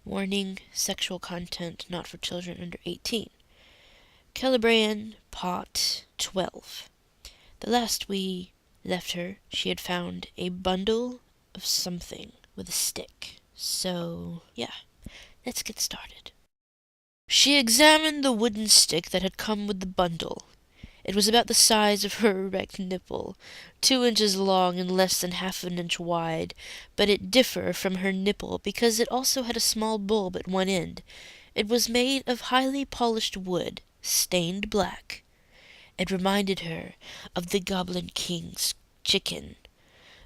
Warning, sexual content not for children under 18. Celebrian, Part 12. The last we left her, she had found a bundle of something with a stick. So, yeah, let's get started. She examined the wooden stick that had come with the bundle. It was about the size of her erect nipple, 2 inches long and less than half an inch wide, but it differed from her nipple because it also had a small bulb at one end. It was made of highly polished wood, stained black. It reminded her of the Goblin King's chicken.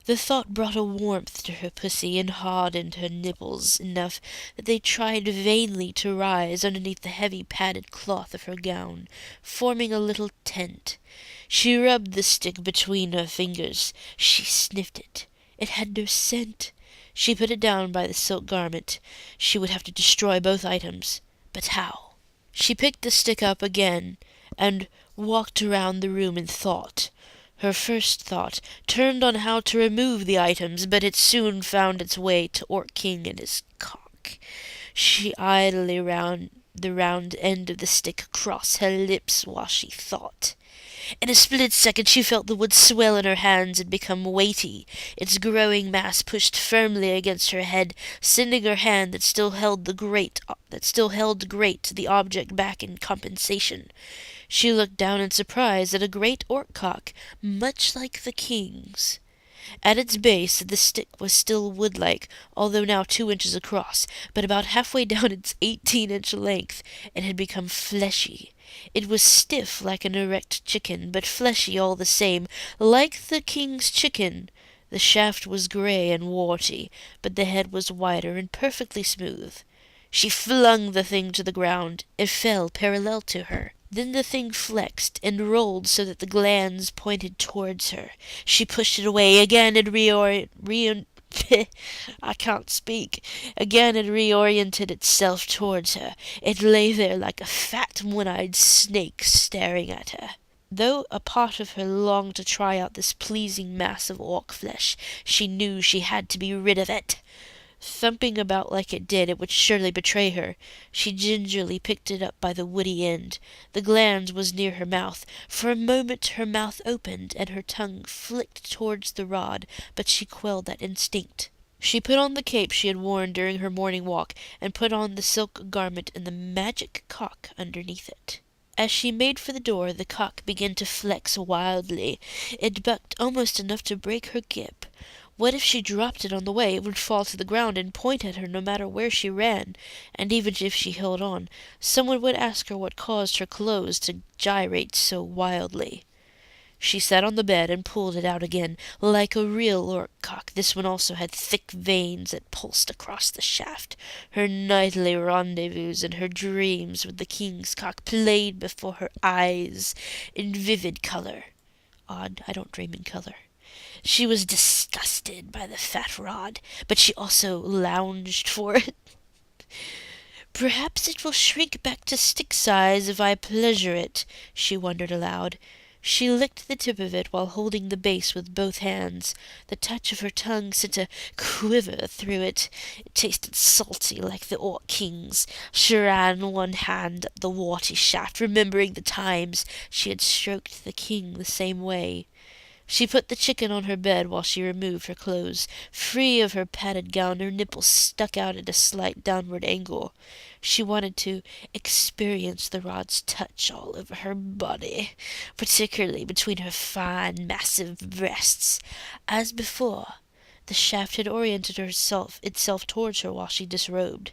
The thought brought a warmth to her pussy and hardened her nipples enough that they tried vainly to rise underneath the heavy padded cloth of her gown, forming a little tent. She rubbed the stick between her fingers. She sniffed it. It had no scent. She put it down by the silk garment. She would have to destroy both items. But how? She picked the stick up again and walked around the room in thought. Her first thought turned on how to remove the items, but it soon found its way to Orc King and his cock. She idly round the round end of the stick across her lips while she thought. In a split second she felt the wood swell in her hands and become weighty. Its growing mass pushed firmly against her head, sending her hand that still held the grate the object back in compensation. She looked down in surprise at a great orc cock, much like the king's. At its base the stick was still wood-like, although now 2 inches across, but about halfway down its 18-inch length it had become fleshy. It was stiff like an erect chicken, but fleshy all the same, like the king's chicken. The shaft was grey and warty, but the head was wider and perfectly smooth. She flung the thing to the ground. It fell parallel to her. Then the thing flexed and rolled so that the glands pointed towards her. She pushed it away. Again it I can't speak. Again it reoriented itself towards her. It lay there like a fat, one-eyed snake staring at her. Though a part of her longed to try out this pleasing mass of orc flesh, she knew she had to be rid of it. Thumping about like it did, it would surely betray her. She gingerly picked it up by the woody end. The gland was near her mouth. For a moment her mouth opened, and her tongue flicked towards the rod, but she quelled that instinct. She put on the cape she had worn during her morning walk, and put on the silk garment and the magic cock underneath it. As she made for the door, the cock began to flex wildly. It bucked almost enough to break her grip. What if she dropped it on the way? It would fall to the ground and point at her no matter where she ran. And even if she held on, someone would ask her what caused her clothes to gyrate so wildly. She sat on the bed and pulled it out again. Like a real orc cock, this one also had thick veins that pulsed across the shaft. Her nightly rendezvous and her dreams with the king's cock played before her eyes in vivid colour. Odd, I don't dream in colour. She was disgusted by the fat rod, but she also lounged for it. Perhaps it will shrink back to stick size if I pleasure it, she wondered aloud. She licked the tip of it while holding the base with both hands. The touch of her tongue sent a quiver through it. It tasted salty like the Orc King's. She ran one hand up the warty shaft, remembering the times she had stroked the king the same way. She put the chicken on her bed while she removed her clothes. Free of her padded gown, her nipples stuck out at a slight downward angle. She wanted to experience the rod's touch all over her body, particularly between her fine, massive breasts. As before, the shaft had oriented itself towards her while she disrobed.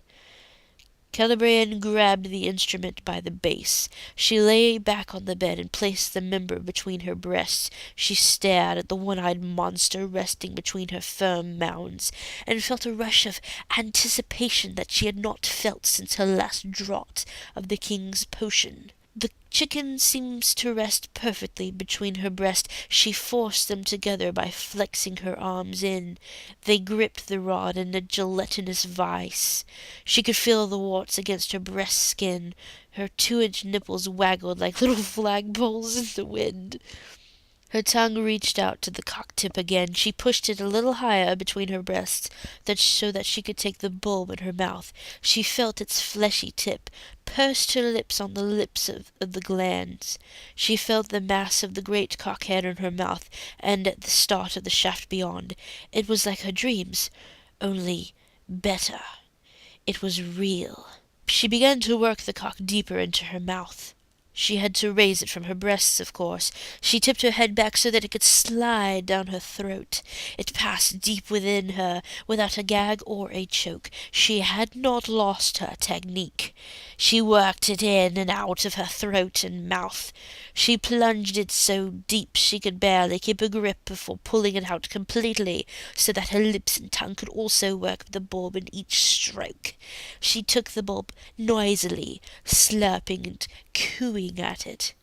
Celebrian grabbed the instrument by the base. She lay back on the bed and placed the member between her breasts. She stared at the one-eyed monster resting between her firm mounds, and felt a rush of anticipation that she had not felt since her last draught of the king's potion. The chicken seems to rest perfectly between her breasts. She forced them together by flexing her arms in. They gripped the rod in a gelatinous vice. She could feel the warts against her breast skin. Her 2-inch nipples waggled like little flagpoles in the wind. Her tongue reached out to the cock tip again. She pushed it a little higher between her breasts, so that she could take the bulb in her mouth. She felt its fleshy tip, pursed her lips on the lips of the glands. She felt the mass of the great cock head in her mouth, and at the start of the shaft beyond. It was like her dreams, only better. It was real. She began to work the cock deeper into her mouth. She had to raise it from her breasts, of course. She tipped her head back so that it could slide down her throat. It passed deep within her, without a gag or a choke. She had not lost her technique. She worked it in and out of her throat and mouth. She plunged it so deep she could barely keep a grip before pulling it out completely, so that her lips and tongue could also work the bulb in each stroke. She took the bulb noisily, slurping and cooing at it.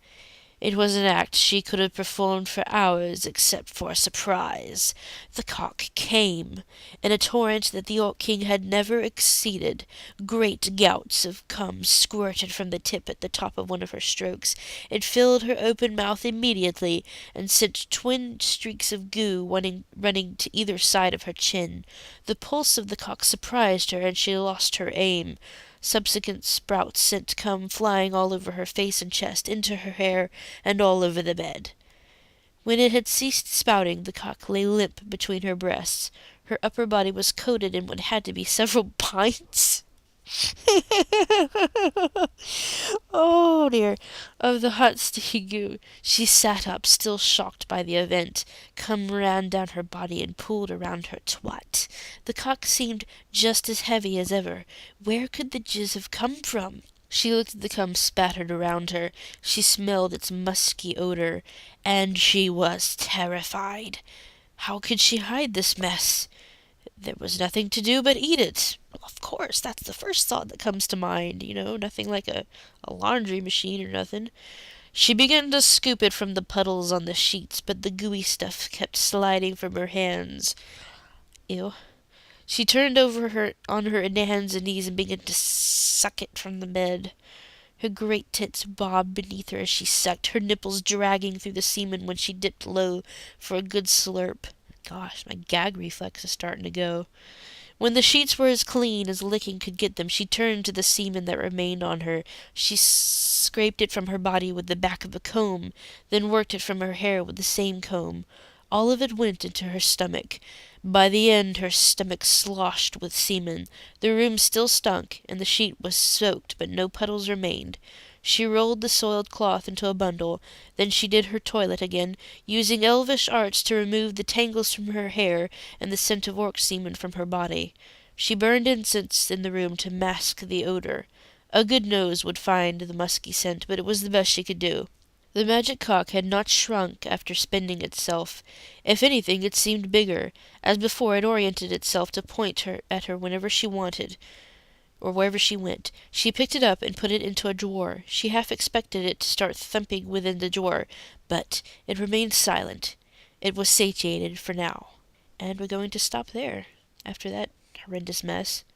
It was an act she could have performed for hours except for a surprise. The cock came, in a torrent that the Orc King had never exceeded. Great gouts of cum squirted from the tip at the top of one of her strokes. It filled her open mouth immediately, and sent twin streaks of goo running to either side of her chin. The pulse of the cock surprised her, and she lost her aim. Subsequent sprouts sent cum flying all over her face and chest, into her hair, and all over the bed. When it had ceased spouting, the cock lay limp between her breasts. Her upper body was coated in what had to be several pints oh dear, of the hot sticky goo. She sat up, still shocked by the event. Cum ran down her body and pooled around her twat. The cock seemed just as heavy as ever. Where could the jizz have come from? She looked at the cum spattered around her. She smelled its musky odor, and she was terrified. How could she hide this mess? There was nothing to do but eat it. Of course, that's the first thought that comes to mind, nothing like a laundry machine or nothing. She began to scoop it from the puddles on the sheets, but the gooey stuff kept sliding from her hands. Ew. She turned over on her hands and knees and began to suck it from the bed. Her great tits bobbed beneath her as she sucked, her nipples dragging through the semen when she dipped low for a good slurp. Gosh, my gag reflex is starting to go. When the sheets were as clean as licking could get them, she turned to the semen that remained on her. She scraped it from her body with the back of a comb, then worked it from her hair with the same comb. All of it went into her stomach. By the end, her stomach sloshed with semen. The room still stunk, and the sheet was soaked, but no puddles remained. She rolled the soiled cloth into a bundle. Then she did her toilet again, using elvish arts to remove the tangles from her hair and the scent of orc semen from her body. She burned incense in the room to mask the odor. A good nose would find the musky scent, but it was the best she could do. The magic cock had not shrunk after spending itself. If anything, it seemed bigger. As before, it oriented itself to point at her whenever she wanted, or wherever she went. She picked it up and put it into a drawer. She half expected it to start thumping within the drawer, but it remained silent. It was satiated for now. And we're going to stop there after that horrendous mess.